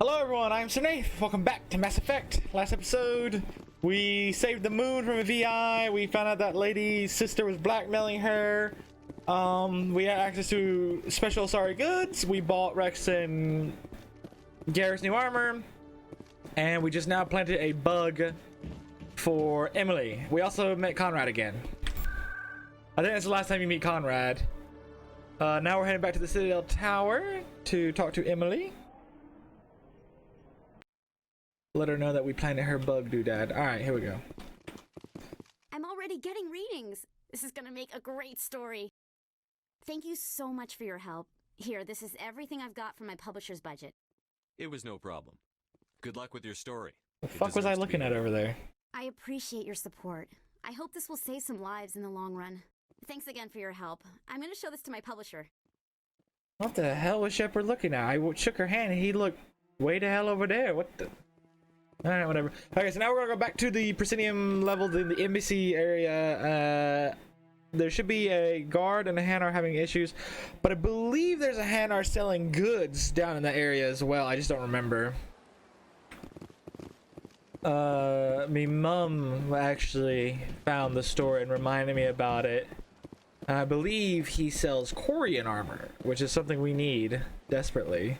Hello everyone, I'm Sir Kneighf. Welcome back to Mass Effect. Last episode, we saved the moon from a VI. We found out that lady's sister was blackmailing her. We had access to special sorry goods. We bought Rex and Garrett's new armor. And we just now planted a bug for Emily. We also met Conrad again. I think that's the last time you meet Conrad. Now we're heading back to the Citadel Tower to talk to Emily. Let her know that we planted her bug doodad. Alright, here we go. I'm already getting readings. This is gonna make a great story. Thank you so much for your help. Here, this is everything I've got from my publisher's budget. It was no problem. Good luck with your story. The fuck was I looking at over there? I appreciate your support. I hope this will save some lives in the long run. Thanks again for your help. I'm gonna show this to my publisher. What the hell was Shepard looking at? I shook her hand and he looked way the hell over there. What the... Alright, whatever. Okay, so now we're gonna go back to the proscenium level in the embassy area. There should be a guard and a Hanar having issues, but I believe there's a Hanar selling goods down in that area as well. I just don't remember. Me mum actually found the store and reminded me about it. I believe he sells Corian armor, which is something we need desperately.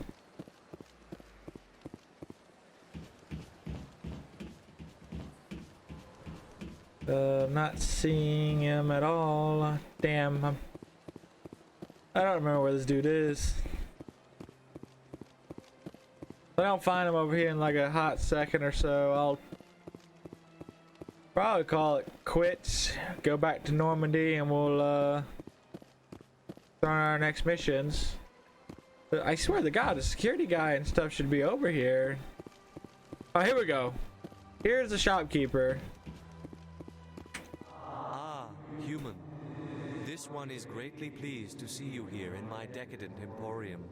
Not seeing him at all. Damn. I don't remember where this dude is. If I don't find him over here in like a hot second or so, I'll probably call it quits. Go back to Normandy and we'll start our next missions. But I swear to God, the security guy and stuff should be over here. Oh, here we go. Here's the shopkeeper. Human. This one is greatly pleased to see you here in my decadent emporium.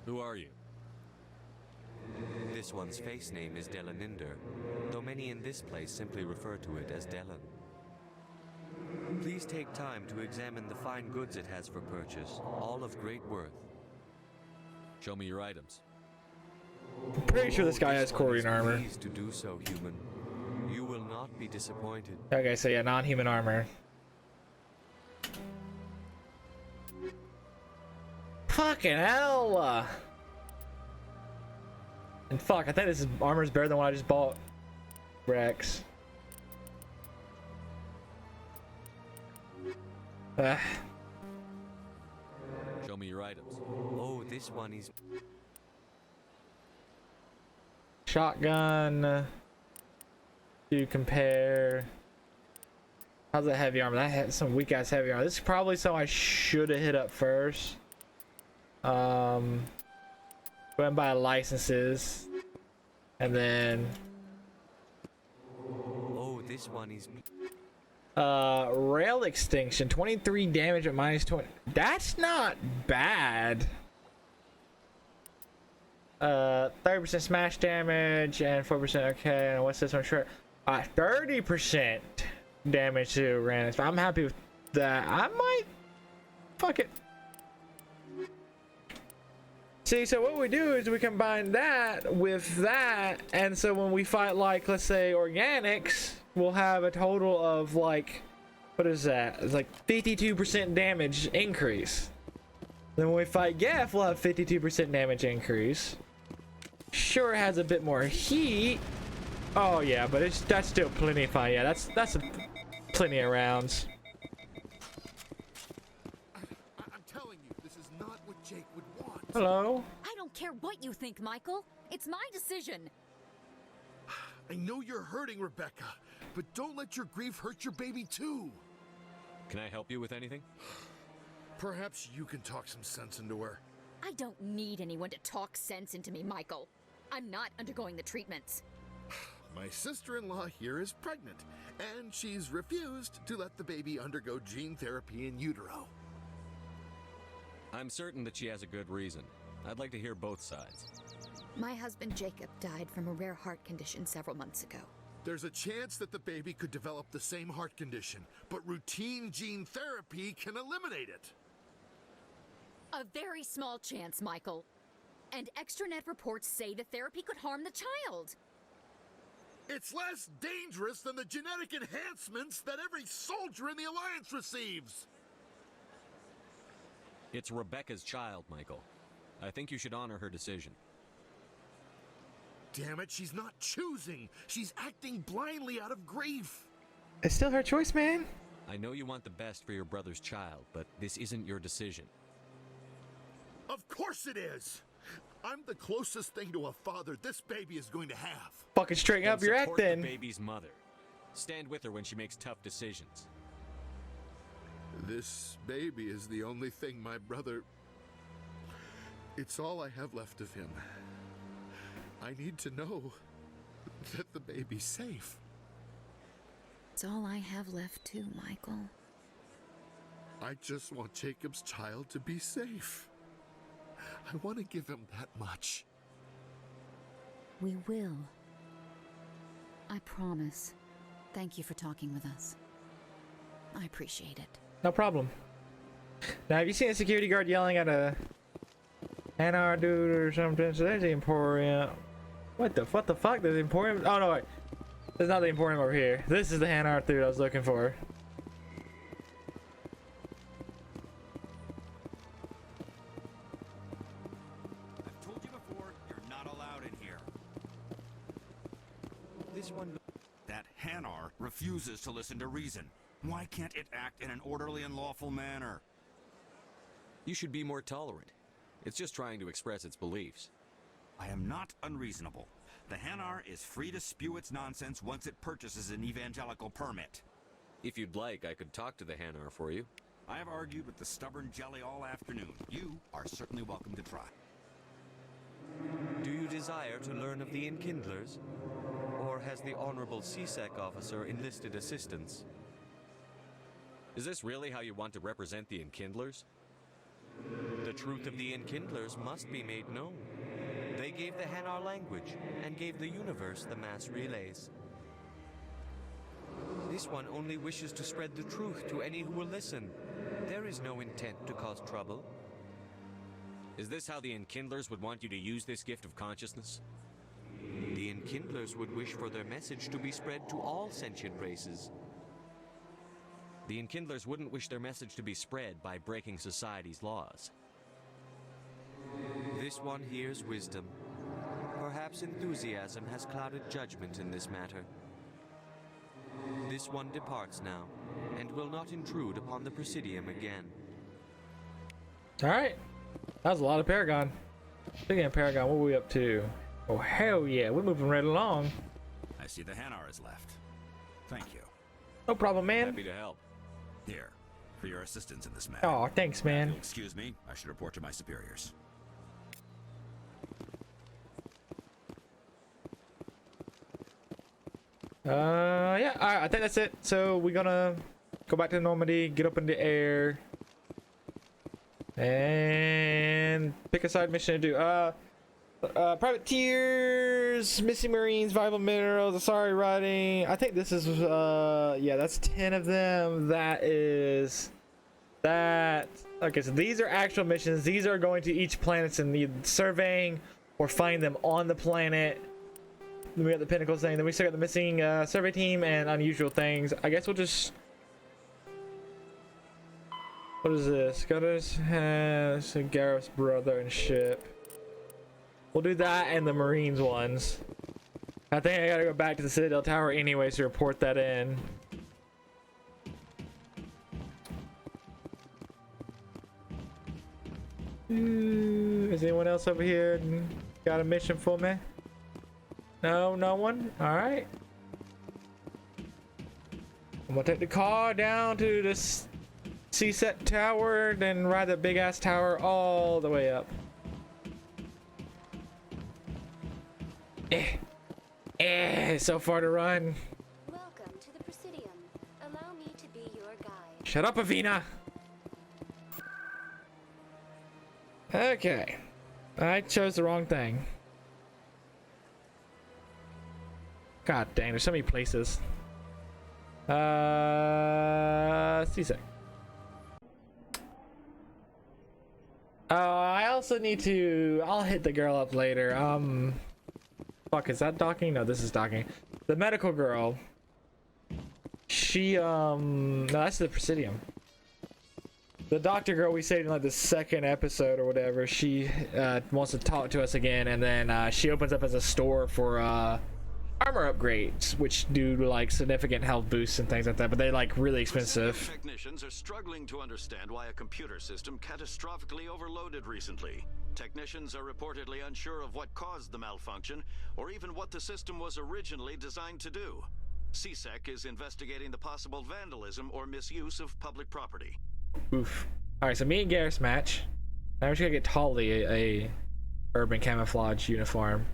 Who are you? This one's face name is Delaninder, though many in this place simply refer to it as Delan. Please take time to examine the fine goods it has for purchase, all of great worth. Show me your items. I'm pretty sure this guy has Corian armor. Pleased to do so, human. You will not be disappointed. Okay, so yeah, non-human armor. Fucking hell! And fuck, I think this armor is better than what I just bought. Rex. Show me your items. Oh, this one is... Shotgun. To compare. How's that heavy armor? That had some weak ass heavy armor. This is probably something I should have hit up first. Go ahead and buy licenses. And then this one is... rail extinction. 23 damage at minus 20. That's not bad. 30% smash damage and 4% okay. And what's this one? Sure. 30% damage to Rannis. I'm happy with that. I might fuck it. See, so what we do is we combine that with that, and so when we fight, like, let's say organics, we'll have a total of like, what is that? It's like 52% damage increase. Then when we fight Geth, we'll have 52% damage increase. Sure, has a bit more heat. Oh yeah, but that's still plenty fine. Yeah, that's plenty of rounds. I'm telling you, this is not what Jake would want. Hello. I don't care what you think, Michael. It's my decision. I know you're hurting, Rebecca, but don't let your grief hurt your baby too. Can I help you with anything? Perhaps you can talk some sense into her. I don't need anyone to talk sense into me, Michael. I'm not undergoing the treatments. My sister-in-law here is pregnant, and she's refused to let the baby undergo gene therapy in utero. I'm certain that she has a good reason. I'd like to hear both sides. My husband Jacob died from a rare heart condition several months ago. There's a chance that the baby could develop the same heart condition, but routine gene therapy can eliminate it. A very small chance, Michael. And extranet reports say the therapy could harm the child. It's less dangerous than the genetic enhancements that every soldier in the Alliance receives. It's Rebecca's child, Michael. I think you should honor her decision. Damn it, she's not choosing. She's acting blindly out of grief. It's still her choice, man. I know you want the best for your brother's child, but this isn't your decision. Of course it is. I'm the closest thing to a father this baby is going to have. Fucking straighten up your act Support then. the baby's mother. Stand with her when she makes tough decisions. This baby is the only thing my brother... It's all I have left of him. I need to know that the baby's safe. It's all I have left too, Michael. I just want Jacob's child to be safe. I want to give him that much. We will. I promise. Thank you for talking with us. I appreciate it. No problem. Now, have you seen a security guard yelling at a NR dude or something? So there's the Emporium. What the fuck? There's the Emporium? Oh, no, wait. There's not the Emporium over here. This is the NR dude I was looking for. I've told you before, you're not allowed in here. This one... That Hanar refuses to listen to reason. Why can't it act in an orderly and lawful manner? You should be more tolerant. It's just trying to express its beliefs. I am not unreasonable. The Hanar is free to spew its nonsense once it purchases an evangelical permit. If you'd like, I could talk to the Hanar for you. I have argued with the stubborn jelly all afternoon. You are certainly welcome to try. Do you desire to learn of the Enkindlers? Or has the Honorable CSEC officer enlisted assistance? Is this really how you want to represent the Enkindlers? The truth of the Enkindlers must be made known. They gave the Hanar language, and gave the universe the mass relays. This one only wishes to spread the truth to any who will listen. There is no intent to cause trouble. Is this how the Enkindlers would want you to use this gift of consciousness? The Enkindlers would wish for their message to be spread to all sentient races. The Enkindlers wouldn't wish their message to be spread by breaking society's laws. This one hears wisdom. Perhaps enthusiasm has clouded judgment in this matter. This one departs now, and will not intrude upon the Presidium again. Alright. That was a lot of Paragon. Speaking of Paragon, what are we up to? Oh, hell yeah. We're moving right along. I see the Hanar is left. Thank you. No problem, man. Happy to help. Here, for your assistance in this matter. Oh, thanks, If man. you'll excuse me, I should report to my superiors. Yeah, alright, I think that's it. So we're gonna go back to Normandy, get up in the air, and pick a side mission to do. Privateers, missing marines, vital minerals, Asari riding. I think this is, yeah, that's 10 of them. That is, that, okay, so these are actual missions. These are going to each planet and either surveying or find them on the planet. Then we got the pinnacle thing. Then we still got the missing survey team and unusual things. I guess we'll just. What is this? Scudder's has Gareth's brother and ship. We'll do that and the Marines ones. I think I gotta go back to the Citadel Tower anyways to report that in. Is anyone else over here got a mission for me? No, no one? Alright. I'm gonna take the car down to this CSEC tower, then ride the big ass tower all the way up. So far to run. Welcome to the Presidium. Allow me to be your guide. Shut up, Avina! Okay. I chose the wrong thing. God dang, there's so many places. CSEC. I also need to. I'll hit the girl up later. Fuck, is that docking? No, this is docking. The medical girl. She no, that's the Presidium. The doctor girl we saved in like the second episode or whatever. She wants to talk to us again, and then she opens up as a store for armor upgrades, which do like significant health boosts and things like that, but they're like really expensive. Technicians are struggling to understand why a computer system catastrophically overloaded recently. Technicians are reportedly unsure of what caused the malfunction, or even what the system was originally designed to do. CSEC is investigating the possible vandalism or misuse of public property. Oof. Alright, so me and Garrus match. Now we're just gonna get Tolly a urban camouflage uniform.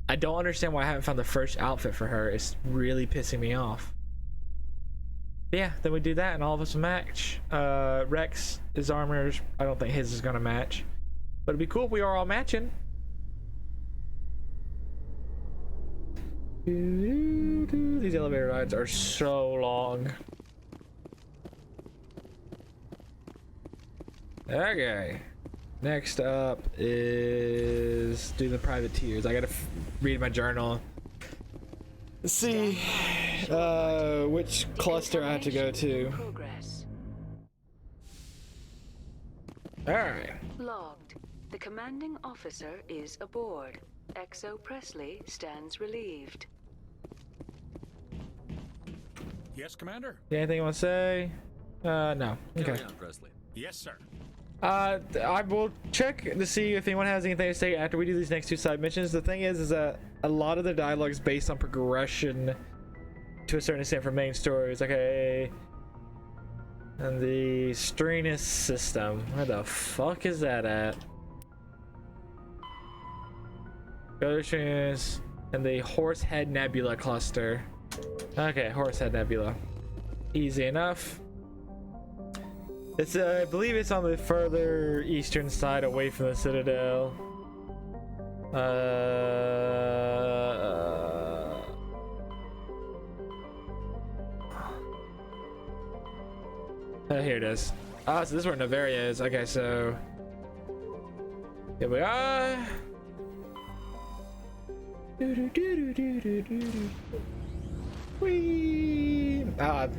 I don't understand why I haven't found the first outfit for her. It's really pissing me off. But yeah, then we do that and all of us will match. Rex, his armor, I don't think his is gonna match. But it'd be cool if we are all matching. These elevator rides are so long. Okay. Next up is do the privateers. I gotta read my journal. Let's see which cluster I have to go to. Progress. Alright. Logged. The commanding officer is aboard. XO Presley stands relieved. Yes, Commander? Anything you want to say? No. Okay. Carry on, Presley. Yes, sir. I will check to see if anyone has anything to say after we do these next two side missions. The thing is that a lot of the dialogue is based on progression to a certain extent for main stories. Okay. And the Strenus system. Where the fuck is that at? Go to Strenus and the Horsehead Nebula cluster. Okay, Horsehead Nebula. Easy enough. It's I believe it's on the further eastern side away from the Citadel. Here it is. Ah, so this is where Novaria is. Okay, so here we are. Whee!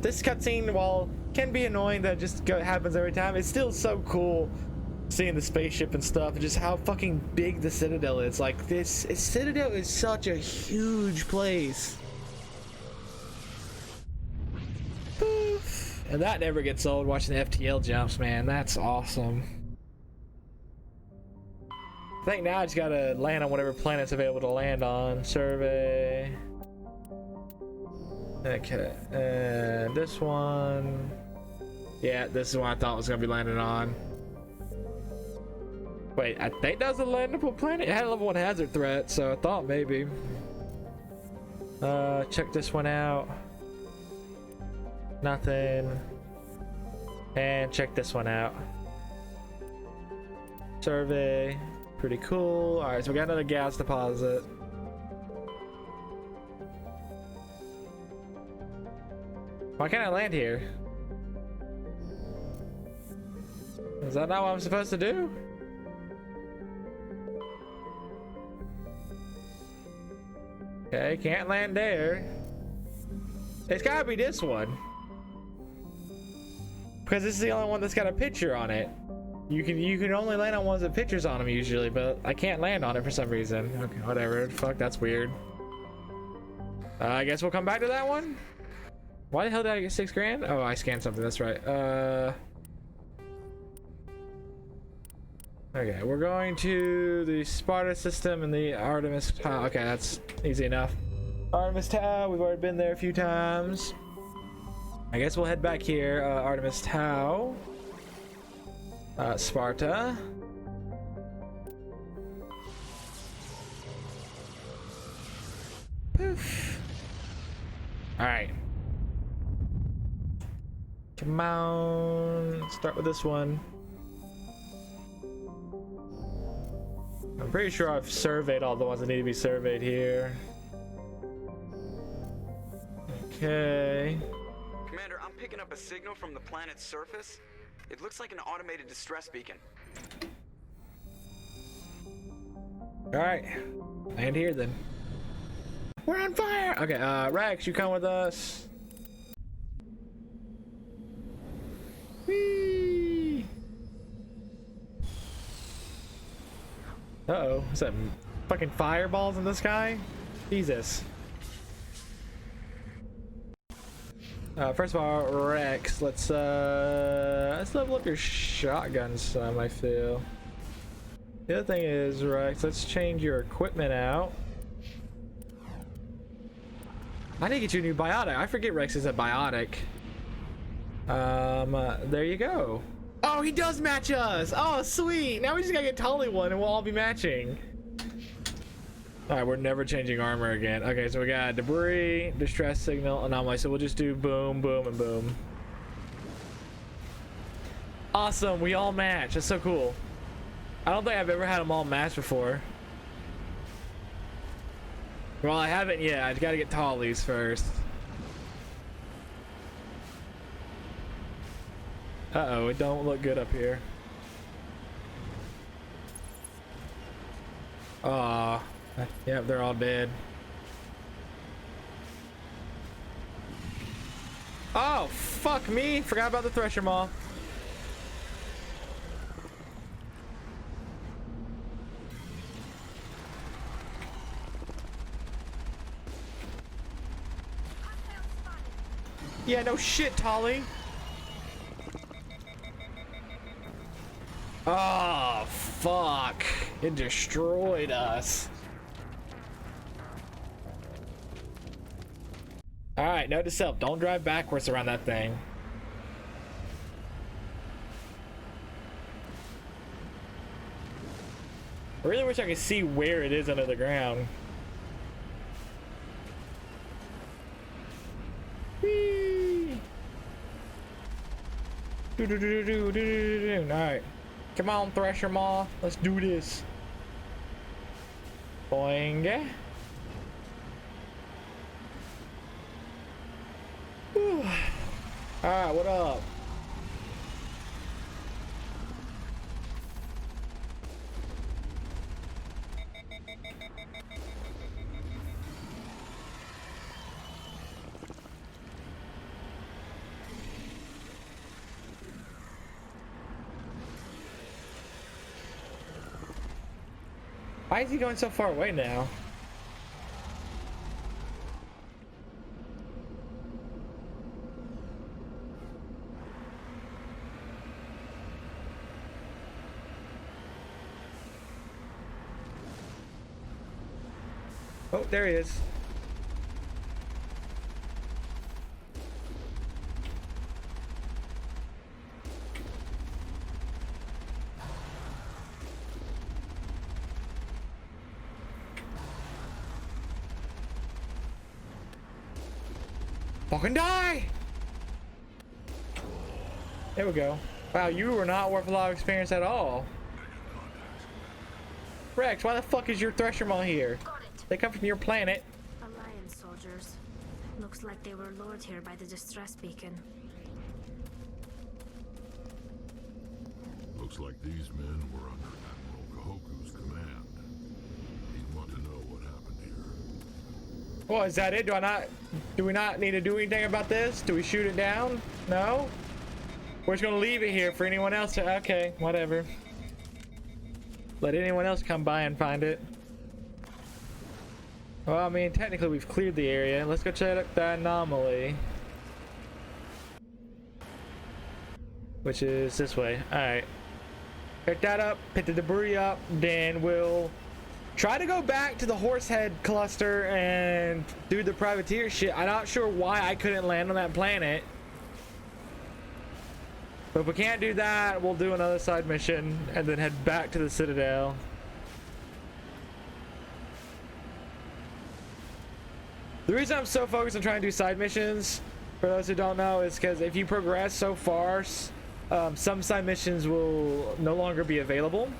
This cutscene, while can be annoying that just happens every time, it's still so cool seeing the spaceship and stuff, and just how fucking big the Citadel is. Like this Citadel is such a huge place. Poof. And that never gets old, watching the FTL jumps, man. That's awesome. I think now I just gotta land on whatever planet's available to land on. Survey. Okay, and this one. Yeah, this is one I thought was gonna be landing on. Wait, I think that was a landable planet. It had a level 1 hazard threat, so I thought maybe. Check this one out. Nothing. And check this one out. Survey. Pretty cool. Alright, so we got another gas deposit. Why can't I land here? Is that not what I'm supposed to do? Okay, can't land there. It's gotta be this one. Because this is the only one that's got a picture on it. You can only land on ones with pictures on them usually, but I can't land on it for some reason. Okay, whatever. Fuck, that's weird. I guess we'll come back to that one. Why the hell did I get 6 grand? Oh, I scanned something. That's right. Okay, we're going to the Sparta system and the Artemis Tau. Okay, that's easy enough. Artemis Tau, we've already been there a few times. I guess we'll head back here. Artemis Tau. Sparta. Poof. Alright. Come on. Start with this one. I'm pretty sure I've surveyed all the ones that need to be surveyed here. Okay. Commander, I'm picking up a signal from the planet's surface. It looks like an automated distress beacon. All right, land here then. We're on fire. Okay, Rex, you come with us. Whee! Uh-oh, is that fucking fireballs in the sky? Jesus. First of all, Rex, let's level up your shotgun some, I feel. The other thing is, Rex, let's change your equipment out. I need to get you a new biotic. I forget Rex is a biotic. There you go. Oh, he does match us. Oh, sweet. Now we just gotta get Tolly one and we'll all be matching. All right, we're never changing armor again. Okay, so we got debris, distress signal, anomaly. So we'll just do boom, boom, and boom. Awesome, we all match. That's so cool. I don't think I've ever had them all match before. Well, I haven't yet. I gotta get Tolly's first. Uh-oh, it don't look good up here. Aw. Yep, they're all dead. Oh, fuck me. Forgot about the Thresher Maw. Yeah, no shit, Tolly. Oh, fuck. It destroyed us. Alright, note to self, don't drive backwards around that thing. I really wish I could see where it is under the ground. Whee! Alright. Come on, Thresher Maw. Let's do this. Boing. Alright, what up? Why is he going so far away now? Oh, there he is. Fucking die! There we go. Wow, you were not worth a lot of experience at all. Rex, why the fuck is your Thresher Maw here? They come from your planet. Alliance soldiers. Looks like they were lured here by the distress beacon. Looks like these men were under Admiral Kahoku's command. He'd want to know what happened here. Well, is that it? Do we not need to do anything about this? Do we shoot it down? No? We're just gonna leave it here for anyone else to, okay, whatever. Let anyone else come by and find it. Well, I mean, technically we've cleared the area. Let's go check out the anomaly. Which is this way. Alright. Pick that up, pick the debris up, then we'll try to go back to the Horsehead cluster and do the privateer shit. I'm not sure why I couldn't land on that planet. But if we can't do that, we'll do another side mission and then head back to the Citadel. The reason I'm so focused on trying to do side missions, for those who don't know, is because if you progress so far, some side missions will no longer be available.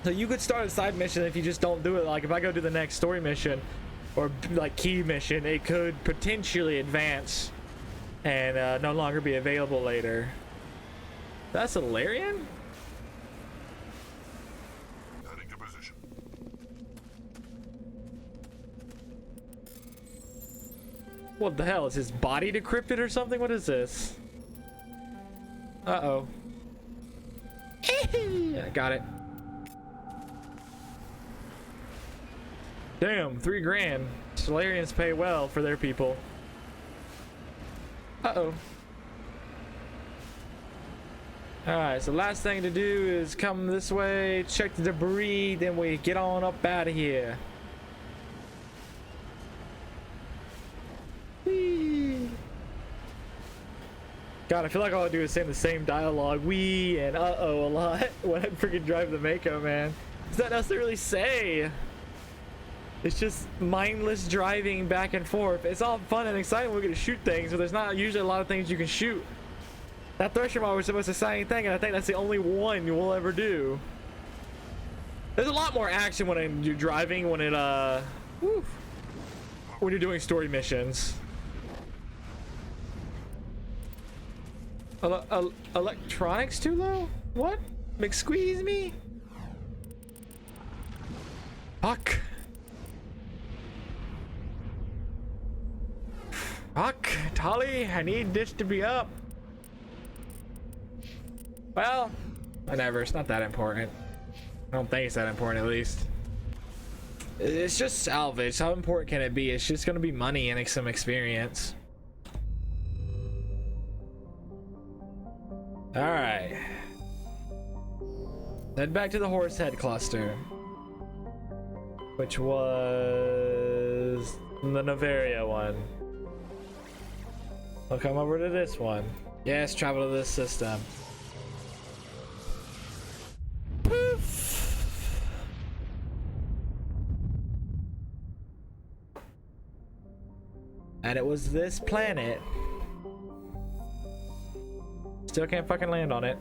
So you could start a side mission if you just don't do it. Like if I go do the next story mission or like key mission, it could potentially advance and no longer be available later. That's a Larian? Heading to position. What the hell? Is his body decrepit or something? What is this? Uh-oh. Got it. Damn, 3 grand. Solarians pay well for their people. Uh-oh. Alright, so last thing to do is come this way, check the debris, then we get on up out of here. Whee! God, I feel like all I do is say the same dialogue, wee and uh-oh a lot when I freaking drive the Mako, man. There's nothing else to really say. It's just mindless driving back and forth. It's all fun and exciting when we get to shoot things, but there's not usually a lot of things you can shoot. That Thresher mod was the most exciting thing, and I think that's the only one we'll ever do. There's a lot more action when you're driving, when when you're doing story missions. Electronics too low? What? McSqueeze me? Fuck. Fuck, Tolly, I need this to be up. Well, whatever, it's not that important. I don't think it's that important, at least. It's just salvage. How important can it be? It's just gonna be money and some experience. Alright. Head back to the Horsehead cluster, which was the Novaria one. We'll come over to this one. Yes, travel to this system. Poof. And it was this planet. Still can't fucking land on it.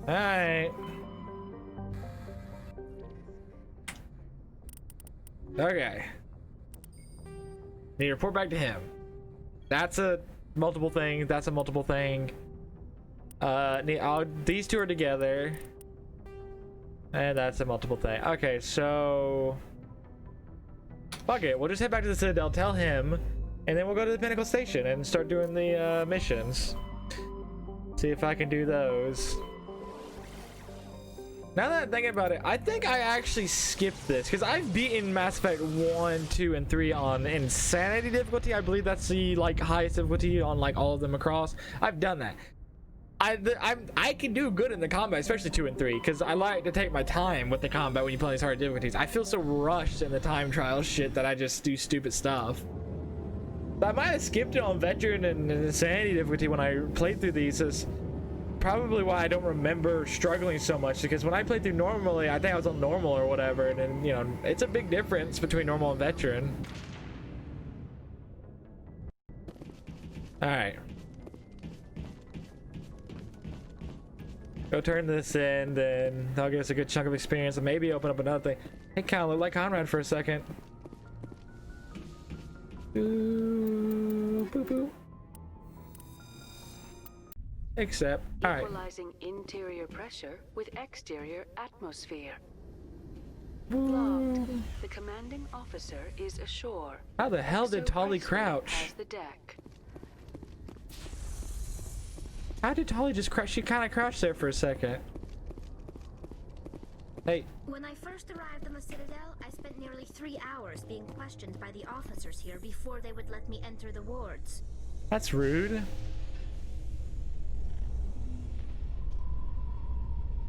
Alright. Okay. Need to report back to him. That's a multiple thing. That's a multiple thing. These two are together. And that's a multiple thing. Okay, so... fuck it. We'll just head back to the Citadel, tell him, and then we'll go to the Pinnacle Station and start doing the missions. See if I can do those. Now that I'm thinking about it, I think I actually skipped this because I've beaten Mass Effect 1, 2, and 3 on Insanity difficulty. I believe that's the highest difficulty on all of them across. I've done that. I can do good in the combat, especially 2 and 3, because I like to take my time with the combat when you play these hard difficulties. I feel so rushed in the time trial shit that I just do stupid stuff. I might have skipped it on Veteran and Insanity difficulty when I played through these. Is probably why I don't remember struggling so much, because when I played through normally, I think I was on normal or whatever, and then, you know, it's a big difference between normal and Veteran. Alright. Go turn this in, then that'll give us a good chunk of experience and maybe open up another thing. Hey, kind of look like Conrad for a second. Ooh, boo boo. Except, alright. Equalizing interior pressure with exterior atmosphere. Logged. The commanding officer is ashore. How the hell did Tolly crouch? Has the deck. How did Tolly just crouch? She kind of crouched there for a second. Hey. When I first arrived on the Citadel, I spent nearly 3 hours being questioned by the officers here before they would let me enter the wards. That's rude.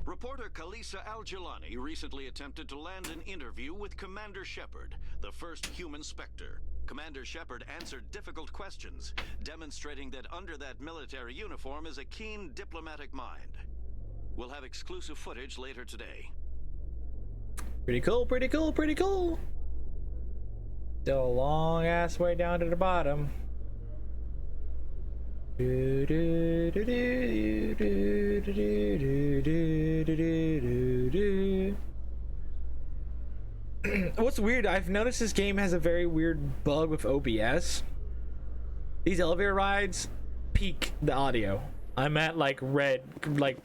Reporter Kalisa Al-Jilani recently attempted to land an interview with Commander Shepard, the first human Spectre. Commander Shepard answered difficult questions, demonstrating that under that military uniform is a keen diplomatic mind. We'll have exclusive footage later today. Pretty cool, pretty cool, pretty cool. Still a long ass way down to the bottom. What's weird, I've noticed this game has a very weird bug with OBS. These elevator rides peak the audio. I'm at red,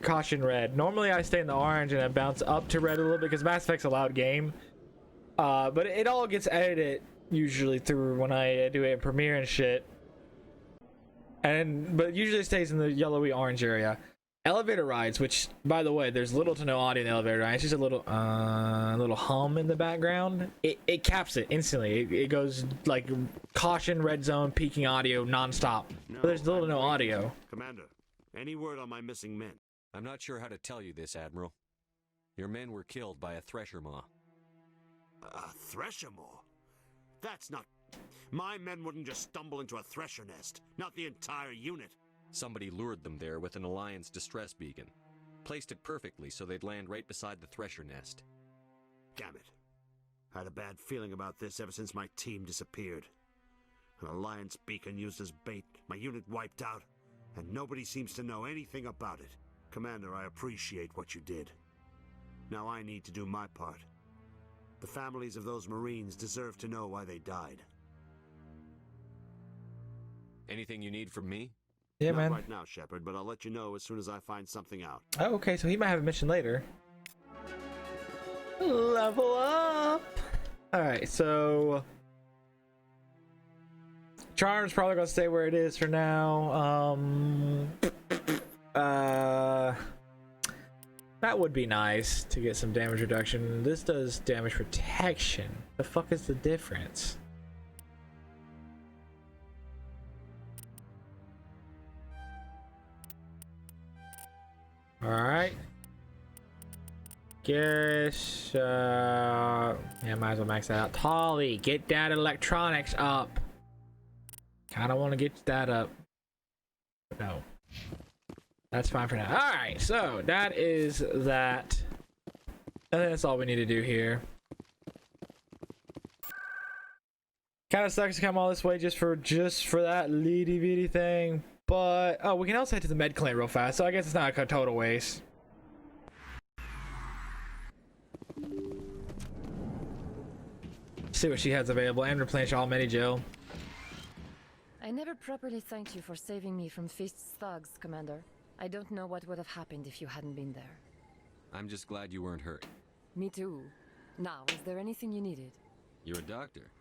caution red. Normally I stay in the orange and I bounce up to red a little bit because Mass Effect's a loud game. But it all gets edited usually through when I do it in Premiere and shit. But usually it stays in the yellowy orange area. Elevator rides, which by the way, there's little to no audio in the elevator ride. It's just a little hum in the background. It caps it instantly. It goes like caution, red zone, peaking audio nonstop. But there's little to no audio. Commander, any word on my missing men? I'm not sure how to tell you this, Admiral. Your men were killed by a Thresher maw. A Thresher maw? That's not... My men wouldn't just stumble into a Thresher nest. Not the entire unit. Somebody lured them there with an Alliance distress beacon. Placed it perfectly so they'd land right beside the Thresher nest. Damn it. I had a bad feeling about this ever since my team disappeared. An Alliance beacon used as bait, my unit wiped out, and nobody seems to know anything about it. Commander, I appreciate what you did. Now I need to do my part. The families of those Marines deserve to know why they died. Anything you need from me? Yeah, Not man. right now, Shepard, but I'll let you know as soon as I find something out. Oh, okay, so he might have a mission later. Level up! Alright, so... Charm's probably gonna stay where it is for now. That would be nice to get some damage reduction. This does damage protection. The fuck is the difference? Alright. Garish, yeah, might as well max that out. Tolly, get that electronics up. Kinda wanna get that up. But no. That's fine for now. Alright, so that is that. I think that's all we need to do here. Kinda sucks to come all this way just for that litty bitty thing. But, oh, we can also head to the med clinic real fast, so I guess it's not a total waste. See what she has available and replenish all Medi-Gel. I never properly thanked you for saving me from Feast's thugs, Commander. I don't know what would have happened if you hadn't been there. I'm just glad you weren't hurt. Me too. Now, is there anything you needed? You're a doctor.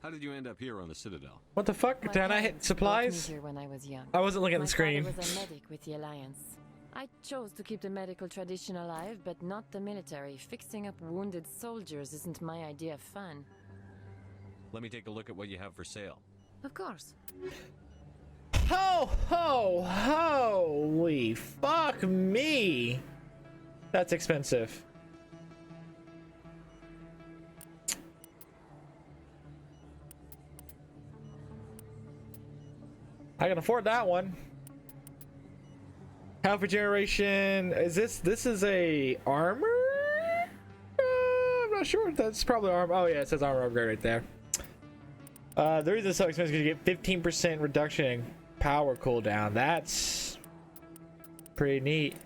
How did you end up here on the Citadel? What the fuck? Did I hit supplies? Here when I was young. I wasn't looking at the screen. My father was a medic with the Alliance. I chose to keep the medical tradition alive, but not the military. Fixing up wounded soldiers isn't my idea of fun. Let me take a look at what you have for sale. Of course. Ho, ho, holy fuck me. That's expensive. I can afford that one. Health regeneration. Is this is a armor? I'm not sure. That's probably armor. Oh yeah, it says armor upgrade right there. The reason it's so expensive is you get 15% reduction in power cooldown. That's pretty neat.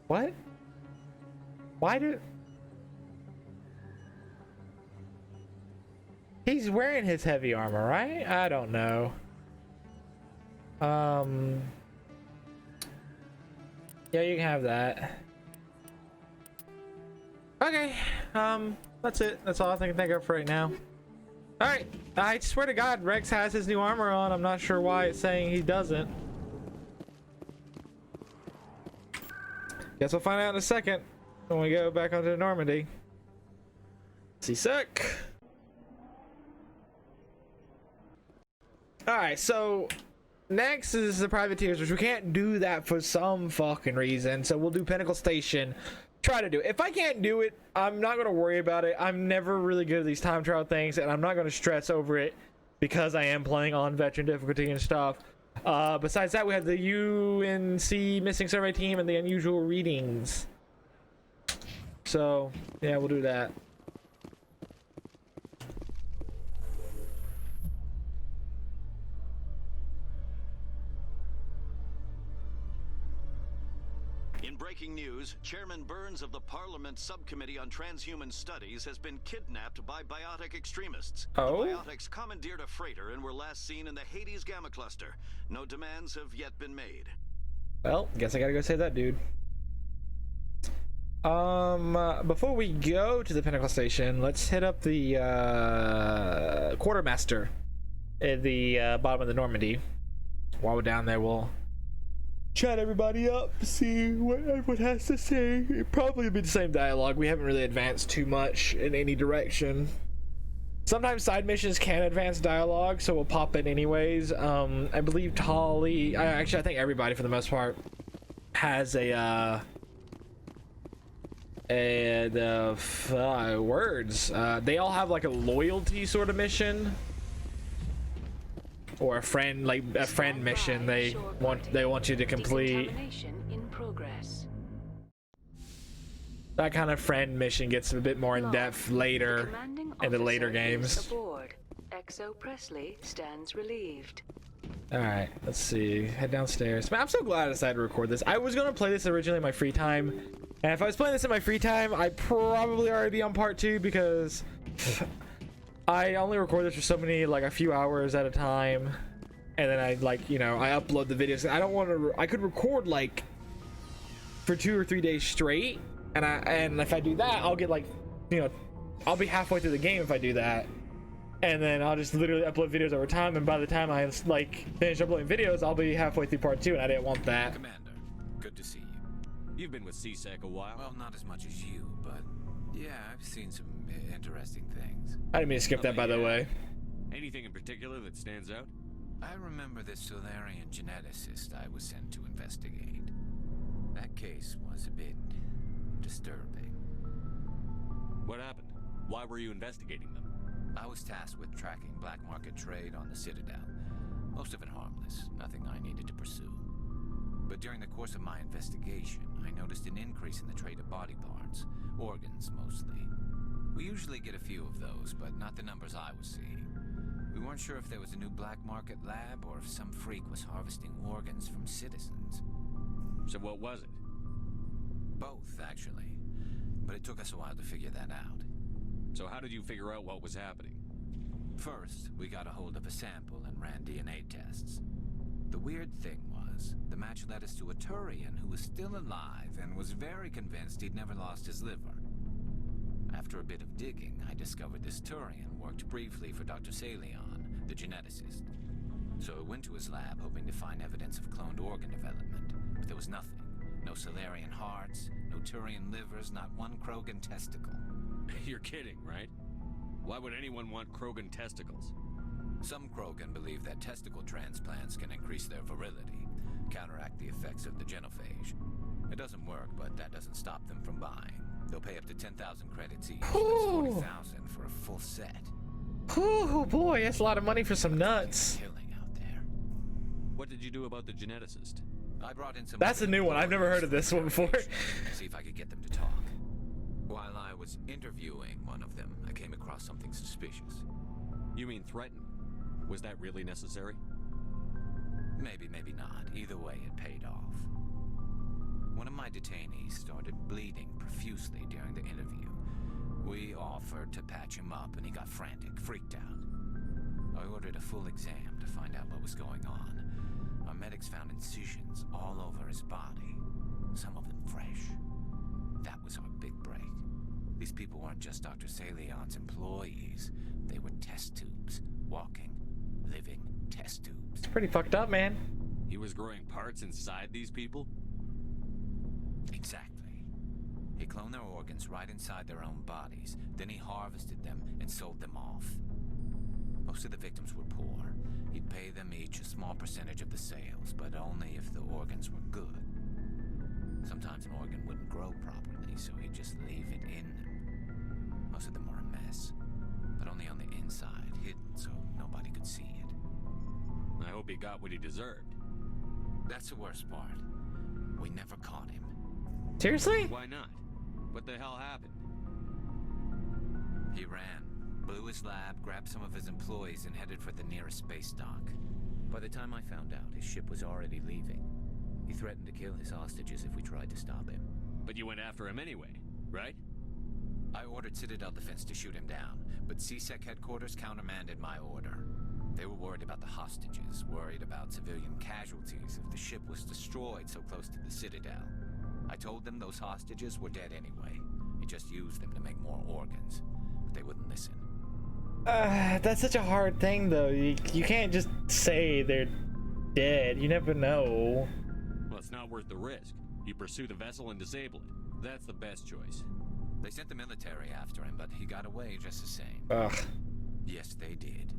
What? Why did... He's wearing his heavy armor, right? I don't know. Yeah, you can have that. Okay. That's it. That's all I can think of for right now. Alright. I swear to God, Rex has his new armor on. I'm not sure why it's saying he doesn't. Guess we'll find out in a second when we go back onto Normandy. See suck. Alright, so next is the privateers, which we can't do that for some fucking reason. So we'll do Pinnacle Station. Try to do it. If I can't do it, I'm not going to worry about it. I'm never really good at these time trial things, and I'm not going to stress over it because I am playing on veteran difficulty and stuff. Besides that, we have the UNC missing survey team and the unusual readings. So, yeah, we'll do that. In breaking news, Chairman Burns of the Parliament Subcommittee on Transhuman Studies has been kidnapped by biotic extremists. Oh? The biotics commandeered a freighter and were last seen in the Hades Gamma Cluster. No demands have yet been made. Well, guess I gotta go save that dude. Before we go to the Pinnacle Station, let's hit up the Quartermaster at the bottom of the Normandy. While we're down there, we'll chat everybody up, see what everyone has to say. It'll probably be the same dialogue. We haven't really advanced too much in any direction. Sometimes side missions can advance dialogue, so we'll pop in anyways. I believe Tali, actually I think everybody for the most part has words. They all have like a loyalty sort of mission. Or a friend, like a friend mission they want you to complete. In progress. That kind of friend mission gets a bit more in depth later in the later games. Aboard. XO Presley stands relieved. All right, let's see. Head downstairs. Man, I'm so glad I decided to record this. I was gonna play this originally in my free time, and if I was playing this in my free time, I'd probably already be on part 2 because I only record this for so many, like a few hours at a time, and then I I upload the videos. I don't want to. I could record like for 2 or 3 days straight, and if I do that, I'll get I'll be halfway through the game if I do that, and then I'll just literally upload videos over time, and by the time I finish uploading videos, I'll be halfway through part 2, and I didn't want that. Commander, good to see you. You've been with CSEC a while. Well, not as much as you, but yeah, I've seen some interesting things. I didn't mean to skip that, by the way. Anything in particular that stands out? I remember this Solarian geneticist I was sent to investigate. That case was a bit disturbing. What happened? Why were you investigating them? I was tasked with tracking black market trade on the Citadel. Most of it harmless, nothing I needed to pursue. But during the course of my investigation, I noticed an increase in the trade of body parts, organs mostly. We usually get a few of those, but not the numbers I was seeing. We weren't sure if there was a new black market lab or if some freak was harvesting organs from citizens. So what was it? Both, actually. But it took us a while to figure that out. So how did you figure out what was happening? First, we got a hold of a sample and ran DNA tests. The weird thing was, the match led us to a Turian who was still alive and was very convinced he'd never lost his liver. After a bit of digging, I discovered this Turian worked briefly for Dr. Salion, the geneticist. So I went to his lab hoping to find evidence of cloned organ development, but there was nothing. No Solarian hearts, no Turian livers, not one Krogan testicle. You're kidding, right? Why would anyone want Krogan testicles? Some Krogan believe that testicle transplants can increase their virility, counteract the effects of the genophage. It doesn't work, but that doesn't stop them from buying. They'll pay up to 10,000 credits each. That's 40,000 for a full set. Oh boy, that's a lot of money for some nuts. Killing out there. What did you do about the geneticist? I brought in some. That's a new one. I've never heard of this one before. See if I could get them to talk. While I was interviewing one of them, I came across something suspicious. You mean threaten? Was that really necessary? Maybe, maybe not. Either way, it paid off. One of my detainees started bleeding profusely during the interview. We offered to patch him up, and he got frantic, freaked out. I ordered a full exam to find out what was going on. Our medics found incisions all over his body, some of them fresh. That was our big break. These people weren't just Dr. Salion's employees. They were test tubes, walking, living test tubes. It's pretty fucked up, man. He was growing parts inside these people? Exactly. He cloned their organs right inside their own bodies. Then he harvested them and sold them off. Most of the victims were poor. He'd pay them each a small percentage of the sales, but only if the organs were good. Sometimes an organ wouldn't grow properly, so he'd just leave it in them. Most of them were a mess, but only on the inside, hidden so nobody could see it. I hope he got what he deserved. That's the worst part. We never caught him. Seriously? Why not? What the hell happened? He ran, blew his lab, grabbed some of his employees, and headed for the nearest space dock. By the time I found out, his ship was already leaving. He threatened to kill his hostages if we tried to stop him. But you went after him anyway, right? I ordered Citadel Defense to shoot him down, but CSEC headquarters countermanded my order. They were worried about the hostages, worried about civilian casualties if the ship was destroyed so close to the Citadel. I told them those hostages were dead anyway. He just used them to make more organs, but they wouldn't listen. That's such a hard thing, though. You can't just say they're dead. You never know. Well, it's not worth the risk. You pursue the vessel and disable it. That's the best choice. They sent the military after him, but he got away just the same. Ugh. Yes, they did.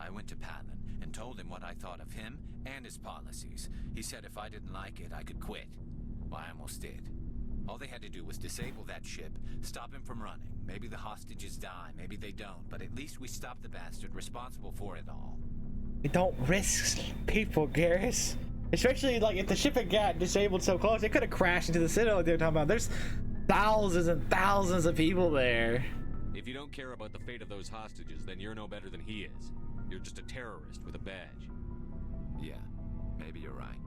I went to Palin and told him what I thought of him and his policies. He said if I didn't like it, I could quit. Well, I almost did. All they had to do was disable that ship, stop him from running. Maybe the hostages die, maybe they don't, but at least we stopped the bastard responsible for it all. You don't risk people, Garrus. Especially, like, if the ship had got disabled so close, it could have crashed into the citadel like they were talking about. There's thousands and thousands of people there. If you don't care about the fate of those hostages, then you're no better than he is. You're just a terrorist with a badge. Yeah, maybe you're right.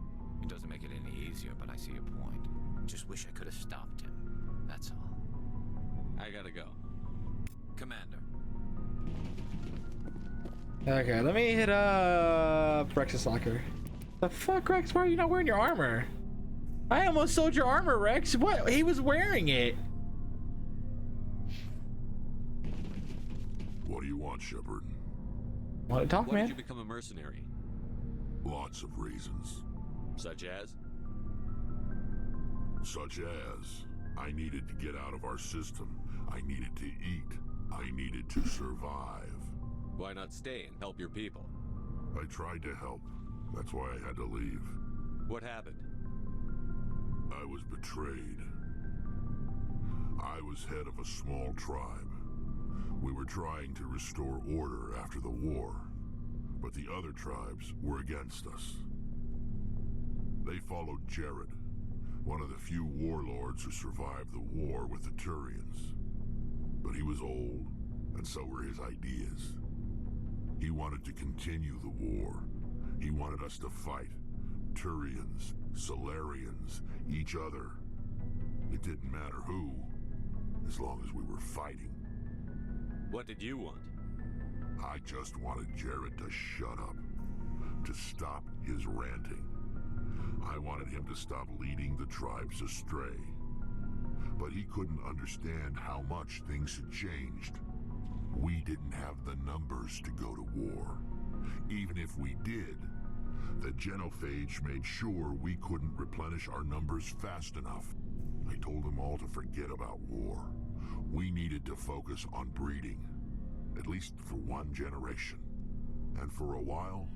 It doesn't make it any easier, but I see your point. Just wish I could have stopped him. That's all. I gotta go. Commander. Okay, let me hit up Rex's locker. The fuck, Rex? Why are you not wearing your armor? I almost sold your armor, Rex. What? He was wearing it. What do you want, Shepard? Want to talk, Why man? did you become a mercenary? Lots of reasons. Such as? Such as, I needed to get out of our system. I needed to eat. I needed to survive. Why not stay and help your people? I tried to help. That's why I had to leave. What happened? I was betrayed. I was head of a small tribe. We were trying to restore order after the war, but the other tribes were against us. They followed Jared, one of the few warlords who survived the war with the Turians. But he was old, and so were his ideas. He wanted to continue the war. He wanted us to fight. Turians, Solarians, each other. It didn't matter who, as long as we were fighting. What did you want? I just wanted Jared to shut up, to stop his ranting. I wanted him to stop leading the tribes astray. But he couldn't understand how much things had changed. We didn't have the numbers to go to war. Even if we did, the genophage made sure we couldn't replenish our numbers fast enough. I told them all to forget about war. We needed to focus on breeding, at least for one generation. And for a while,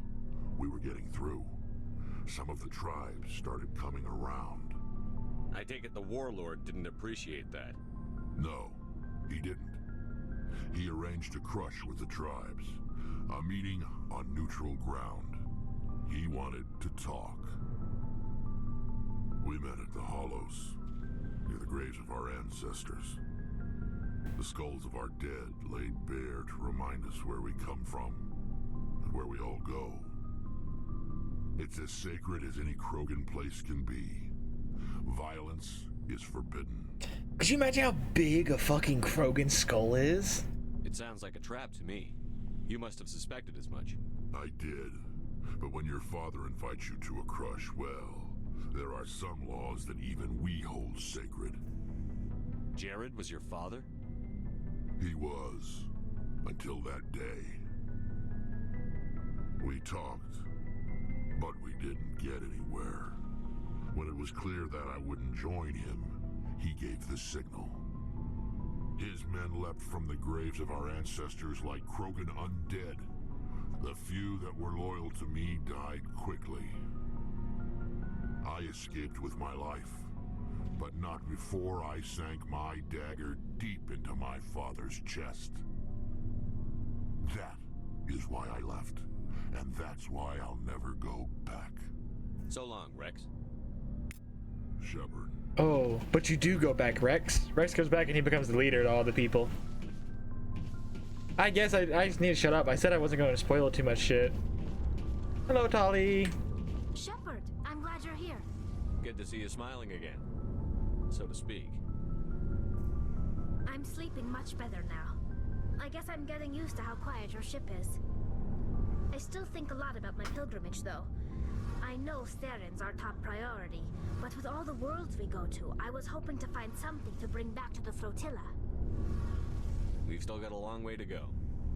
we were getting through. Some of the tribes started coming around. I take it the warlord didn't appreciate that. No, he didn't. He arranged a crush with the tribes, a meeting on neutral ground. He wanted to talk. We met at the Hollows, near the graves of our ancestors. The skulls of our dead laid bare to remind us where we come from and where we all go. It's as sacred as any Krogan place can be. Violence is forbidden. Could you imagine how big a fucking Krogan skull is? It sounds like a trap to me. You must have suspected as much. I did. But when your father invites you to a crush, well, there are some laws that even we hold sacred. Jared was your father? He was, until that day. We talked, but we didn't get anywhere. When it was clear that I wouldn't join him, he gave the signal. His men leapt from the graves of our ancestors like Krogan undead. The few that were loyal to me died quickly. I escaped with my life, but not before I sank my dagger deep into my father's chest. That is why I left, and that's why I'll never go back. So long, Rex. Shepard. Oh, but you do go back, Rex. Rex goes back and he becomes the leader to all the people. I guess I just need to shut up. I said I wasn't going to spoil too much shit. Hello, Tali. Shepard, I'm glad you're here. Good to see you smiling again, so to speak. I'm sleeping much better now. I guess I'm getting used to how quiet your ship is. I still think a lot about my pilgrimage, though. I know Theron's our top priority, but with all the worlds we go to, I was hoping to find something to bring back to the flotilla. We've still got a long way to go.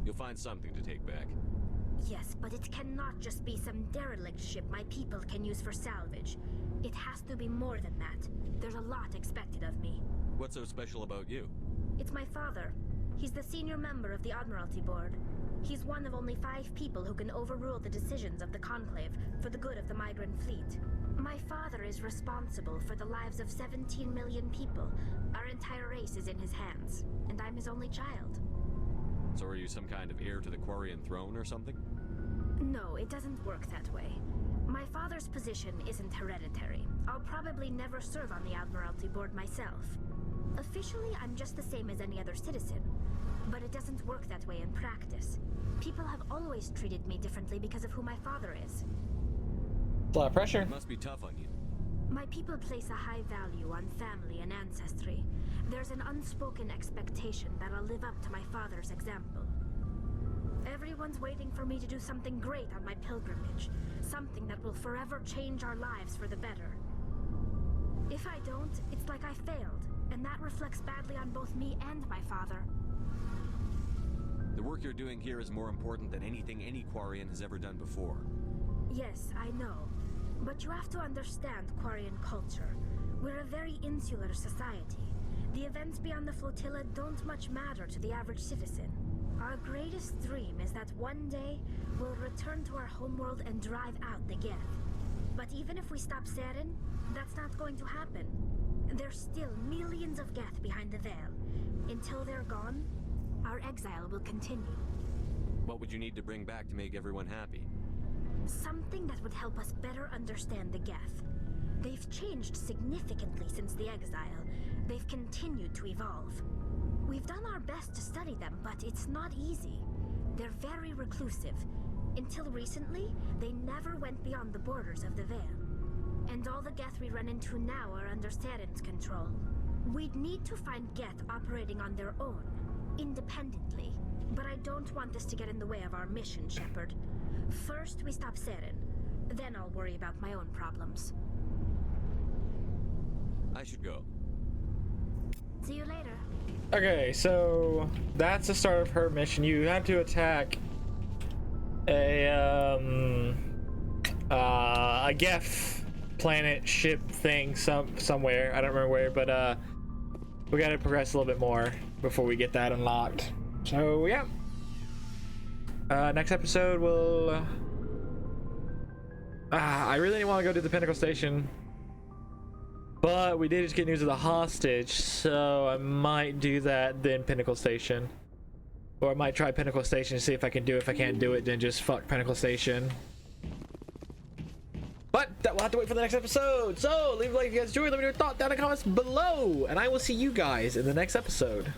You'll find something to take back. Yes, but it cannot just be some derelict ship my people can use for salvage. It has to be more than that. There's a lot expected of me. What's so special about you? It's my father. He's the senior member of the Admiralty Board. He's one of only 5 people who can overrule the decisions of the Conclave for the good of the migrant fleet. My father is responsible for the lives of 17 million people. Our entire race is in his hands, and I'm his only child. So are you some kind of heir to the Quarian throne or something? No, it doesn't work that way. My father's position isn't hereditary. I'll probably never serve on the Admiralty Board myself. Officially, I'm just the same as any other citizen. But it doesn't work that way in practice. People have always treated me differently because of who my father is. A lot of pressure. It must be tough on you. My people place a high value on family and ancestry. There's an unspoken expectation that I'll live up to my father's example. Everyone's waiting for me to do something great on my pilgrimage. Something that will forever change our lives for the better. If I don't, it's like I failed, and that reflects badly on both me and my father. The work you're doing here is more important than anything any Quarian has ever done before. Yes, I know. But you have to understand Quarian culture. We're a very insular society. The events beyond the flotilla don't much matter to the average citizen. Our greatest dream is that one day we'll return to our homeworld and drive out the Geth. But even if we stop Seren, that's not going to happen. There's still millions of Geth behind the veil. Until they're gone, our exile will continue. What would you need to bring back to make everyone happy? Something that would help us better understand the Geth. They've changed significantly since the exile. They've continued to evolve. We've done our best to study them, but it's not easy. They're very reclusive. Until recently, they never went beyond the borders of the Veil. And all the Geth we run into now are under Seren's control. We'd need to find Geth operating on their own, independently. But I don't want this to get in the way of our mission, Shepard. First, we stop Seren. Then I'll worry about my own problems. I should go. See you later. Okay, so that's the start of her mission. You have to attack a Geth planet ship thing somewhere. I don't remember where, but we gotta progress a little bit more before we get that unlocked. So yeah. Next episode we'll I really didn't want to go to the Pinnacle Station, but we did just get news of the hostage, so I might do that then Pinnacle Station. Or I might try Pinnacle Station to see if I can do it. If I can't do it, then just fuck Pinnacle Station. But that we'll have to wait for the next episode. So leave a like if you guys enjoyed. Let me know your thought down in the comments below. And I will see you guys in the next episode.